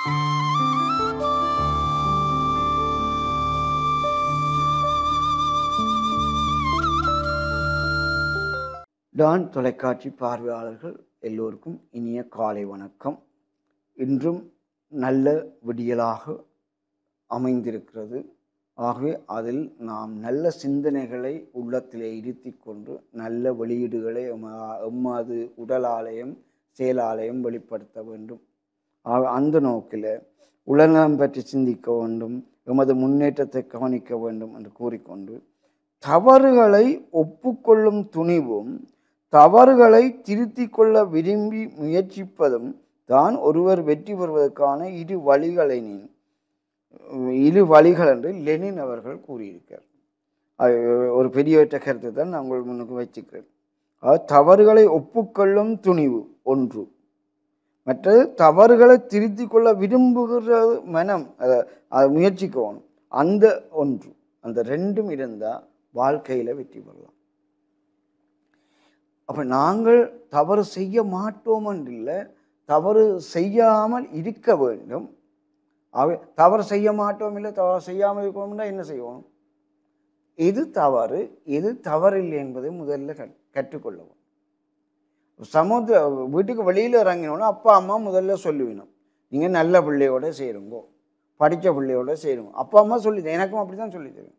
Don தொலைக்காட்சி பார்வையாளர்கள் எல்லோருக்கும் இனிய காலை வணக்கம். இன்றும் நல்ல விடியலாக அமைந்திருக்கிறது. ஆகவே அதில் நாம் நல்ல சிந்தனைகளை உள்ளத்திலே இருத்தி கொண்டு நல்ல வெளியீடுகளை எம்மது உடலாலயம் செயலாலயம் வெளிப்படுத்த வேண்டும். அந்த நோக்கில் உலகம் பற்றி சிந்திக்க வேண்டும், எமது முன்னேற்றத்தை கவனிக்க வேண்டும் என்று கூறிக்கொண்டு தவறுகளை ஒப்புக்கொள்ளும் துணிவும் தவறுகளை திருத்திக் கொள்ள விரும்பி முயற்சிப்பதும் தான் ஒருவர் வெற்றி பெறுவதற்கான இரு வழிகள் என்று லெனின் அவர்கள் கூறியிருக்கார். ஒரு பெரியவற்ற கருத்தை தான் நான் உங்கள் முன்னுக்கு வச்சுக்கிறேன். தவறுகளை ஒப்புக்கொள்ளும் துணிவு ஒன்று, மற்றது தவறுகளை திருத்திக் கொள்ள விரும்புகிற மனம், அதை முயற்சிக்கணும், அந்த ஒன்று. அந்த ரெண்டும் இருந்தால் வாழ்க்கையில் வெற்றி பெறலாம். அப்போ நாங்கள் தவறு செய்ய மாட்டோம் என்றில்லை, தவறு செய்யாமல் இருக்க வேண்டும். தவறு செய்ய மாட்டோம் இல்லை, தவறு செய்யாமல் இருக்கணும்னா என்ன செய்வோம்? எது தவறு எது தவறில்லை என்பதை முதல்ல கற்றுக்கொள்ளவும். வீட்டுக்கு வெளியில் இறங்கினோன்னா அப்பா அம்மா முதல்ல சொல்லுவினோம், நீங்கள் நல்ல பிள்ளையோட செய்யுங்கோ, படித்த பிள்ளையோட செய்யுங்க. அப்பா அம்மா சொல்லித்தேன், எனக்கும் அப்படி தான் சொல்லித்தேன்.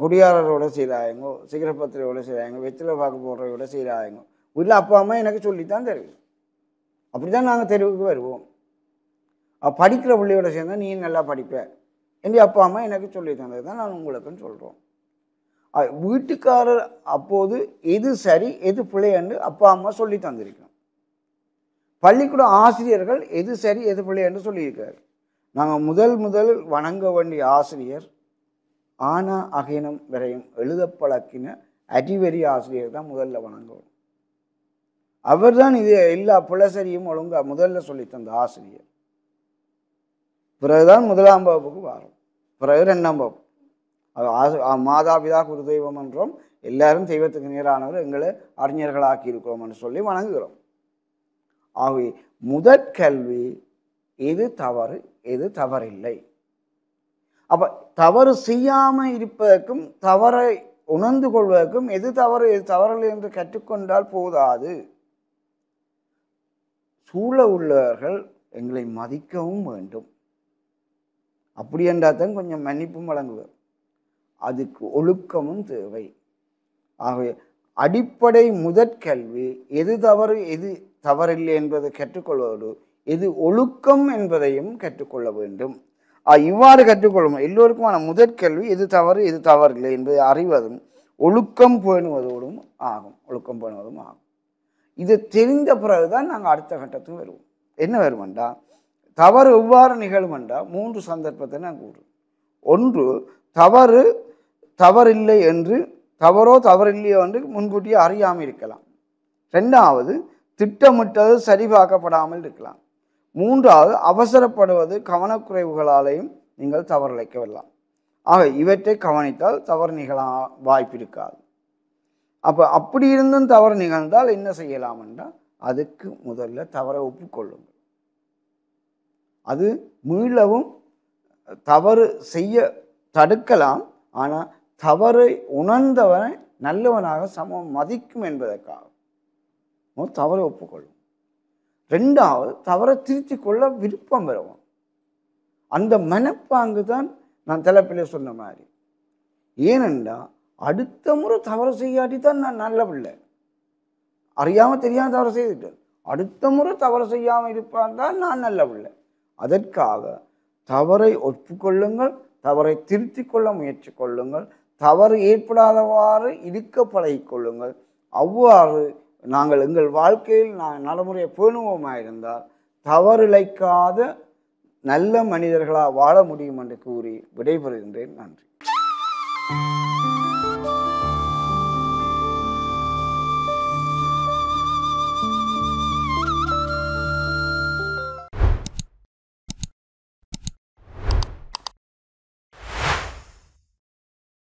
குடியாரரோட செய்கிறாயங்கோ, சிகரெட் பத்திரையோட செய்கிறாங்க, வெற்றிலை பாக்கு போடுறதோட செய்கிறாயங்கோ. வீட்டில் அப்பா அம்மா எனக்கு சொல்லித்தான் தெரியும். அப்படி தான் நாங்கள் தெருவுக்கு வருவோம். படிக்கிற பிள்ளையோட சேர்ந்தால் நீ நல்லா படிப்ப என்று அப்பா அம்மா எனக்கு சொல்லி தந்தது தான் நான் உங்களுக்குன்னு சொல்கிறோம். வீட்டுக்காரர் அப்போது எது சரி எது பிள்ளை என்று அப்பா அம்மா சொல்லி தந்திருக்கோம். பள்ளிக்கூட ஆசிரியர்கள் எது சரி எது பிள்ளை என்று சொல்லியிருக்காரு. நாங்கள் முதல் வணங்க வேண்டிய ஆசிரியர் ஆனா அகீனம் வரையும் எழுத பழக்கின அறிவறி ஆசிரியர் தான் முதல்ல வணங்குவோம். அவர் தான் இது எல்லா புலசரியும் ஒழுங்கா முதல்ல சொல்லி தந்த ஆசிரியர். பிறகுதான் 1ஆம் வகுப்புக்கு வரும், பிறகு 2ஆம் வகுப்பு. மாதாபிதா குரு தெய்வம் என்றோம், எல்லாரும் தெய்வத்துக்கு நேரானவர், எங்களை அறிஞர்களாக்கி இருக்கிறோம் என்று சொல்லி வணங்குகிறோம். ஆகவே முதற்கல்வி எது தவறு எது தவறில்லை. அப்போ தவறு செய்யாமல் இருப்பதற்கும் தவறை உணர்ந்து கொள்வதற்கும் எது தவறு எது தவறில்லை என்று கற்றுக்கொண்டால் போதாது. சூழ உள்ளவர்கள் எங்களை மதிக்கவும் வேண்டும். அப்படி என்றால் தான் கொஞ்சம் மன்னிப்பும் வழங்குவர். அதுக்கு ஒழுக்கமும் தேவை. ஆகவே அடிப்படை முதற்கல்வி எது தவறு எது தவறில்லை என்பதை கற்றுக்கொள்வதோடு எது ஒழுக்கம் என்பதையும் கற்றுக்கொள்ள வேண்டும். இவ்வாறு கற்றுக்கொள்ளும் எல்லோருக்குமான முதற்கல்வி எது தவறு எது தவறில்லை என்பதை அறிவதும் ஒழுக்கம் பேணுவதோடும் ஆகும். இது தெரிந்த பிறகுதான் நாங்கள் அடுத்த கட்டத்துக்கு வருவோம். என்ன வருமெண்டா, தவறு எவ்வாறு நிகழுமெண்டா 3 சந்தர்ப்பத்தை நான் கூறுறேன். ஒன்று, தவறில்லை என்று தவறோ தவறில்லையோ என்று முன்கூட்டியே அறியாமல் இருக்கலாம். 2வது, திட்டமிட்டது சரிபார்க்கப்படாமல் இருக்கலாம். 3வது, அவசரப்படுவது கவனக்குறைவுகளாலேயும் நீங்கள் தவறிழைக்க வரலாம். ஆக இவற்றை கவனித்தால் தவறு நிகழ வாய்ப்பு இருக்காது. அப்படி இருந்தும் தவறு நிகழ்ந்தால் என்ன செய்யலாம் என்றால், அதுக்கு முதல்ல தவறை ஒப்புக்கொள்ளுங்கள். அது மீளவும் தவறு செய்ய தடுக்கலாம். ஆனால் தவறை உணர்ந்தவனை நல்லவனாக சமம் மதிக்கும் என்பதற்காக தவறை ஒப்புக்கொள்ளும். 2வது, தவறை திருத்தி கொள்ள விருப்பம் பெறுவோம். அந்த மனப்பாங்கு தான் நான் தலைப்பிலே சொன்ன மாதிரி. ஏனென்றால் அடுத்த முறை தவறு செய்யாட்டி தான் நான் நல்ல பிள்ளை, அறியாமல் தெரியாமல் தவறு செய்துட்டேன், அடுத்த முறை தவறு செய்யாமல் இருப்பான் தான் நான் நல்ல பிள்ளை. அதற்காக தவறை ஒப்புக்கொள்ளுங்கள், தவறை திருத்தி கொள்ள முயற்சி கொள்ளுங்கள், தவறு ஏற்படாதவாறு இருக்க பழகிக்கொள்ளுங்கள். அவ்வாறு நாங்கள் எங்கள் வாழ்க்கையில் நடைமுறையை பேணுவோமாயிருந்தால் தவறிழைக்காத நல்ல மனிதர்களாக வாழ முடியும் என்று கூறி விடைபெறுகின்றேன். நன்றி.